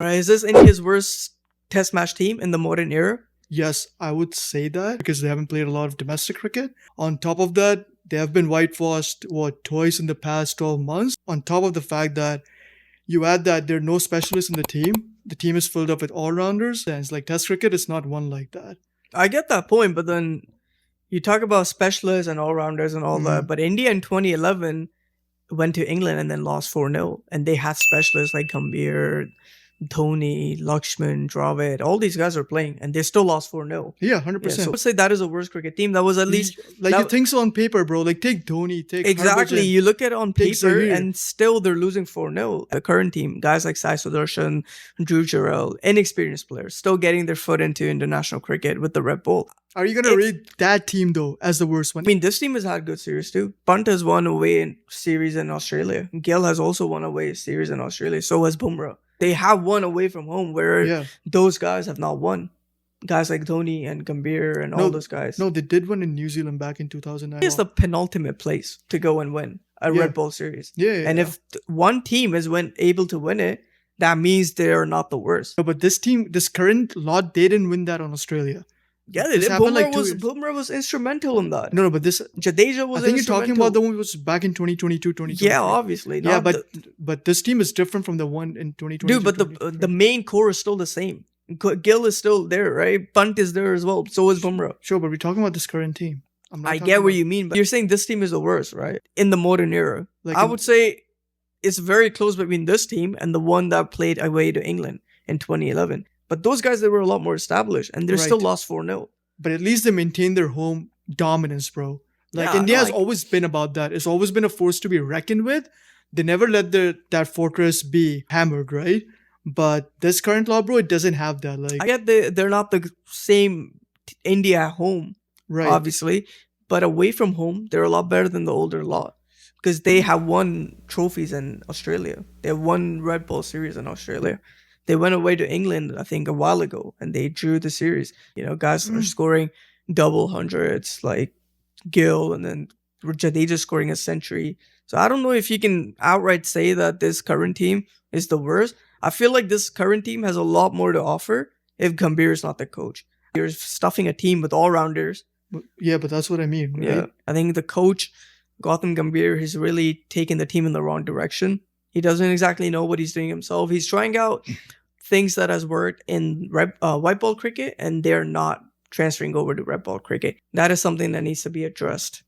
Right, is this India's worst test match team in the modern era? Yes, I would say that because they haven't played a lot of domestic cricket. On top of that, they have been whitewashed, twice in the past 12 months. On top of the fact that you add that there are no specialists in the team is filled up with all rounders, and it's like Test cricket is not one like that. I get that point, but then you talk about specialists and all rounders and all that, but India in 2011 went to England and then lost 4-0. And they had specialists like Gambhir, Dhoni, Lakshman, Dravid. All these guys are playing and they still lost 4-0. Yeah, Yeah, 100%. so I would say that is a worst cricket team. That was at least Like that- you think so on paper, bro. Like take Dhoni, take exactly. Harbhajan. You look at it on Take paper Zaheer. and still they're losing 4-0. The current team, guys like Sai Sudarshan, Dhruv Jurel, inexperienced players, still getting their foot into international cricket with the Red Bull. Are you gonna rate that team though as the worst one? I mean, this team has had good series too. Punt has won away in series in Australia. Gill has also won away series in Australia. So has Bumrah. They have won away from home where Yeah. those guys have not won. Guys like Dhoni and Gambhir and all those guys. No, they did one in New Zealand back in 2009. It's the penultimate place to go and win a Yeah. Red Bull series. Yeah, And if one team is able to win it, that means they're not the worst. No, but this team, this current lot, they didn't win that on Australia. Yeah, they This did. happened like 2 years. Bumrah was instrumental in that. No, but this, Jadeja was I think you're talking about the instrumental. one which was back in 2022, 2023. Yeah, obviously. Yeah, not but the- but this team is different from the one in 2022. dude, but the main core is still the same. Gill is still there, right? Punt is there as well. So is Bumrah. Sure, but we're talking about this current team. I'm not I talking get what about- you mean, but you're saying this team is the worst, right? In the modern era. Like I in- would say it's very close between this team and the one that played away to England in 2011. But those guys, they were a lot more established and they're still Right. lost 4-0. But at least they maintain their home dominance, bro. Like Yeah, India no, has I- always been about that. It's always been a force to be reckoned with. They never let that fortress be hammered, right? But this current law, bro, it doesn't have that. Like, I get they're not the same India at home, right? obviously, but away from home, they're a lot better than the older lot because they have won trophies in Australia. They have won Red Bull series in Australia. They went away to England, I think, a while ago, and they drew the series. You know, guys are scoring double hundreds like Gill, and then Jadeja scoring a century. So I don't know if you can outright say that this current team is the worst. I feel like this current team has a lot more to offer if Gambhir is not the coach. You're stuffing a team with all-rounders. Yeah, but that's what I mean. Right? Yeah, I think the coach, Gautam Gambhir, has really taken the team in the wrong direction. He doesn't exactly know what he's doing himself. He's trying out things that has worked in white ball cricket, and they're not transferring over to red ball cricket. That is something that needs to be addressed.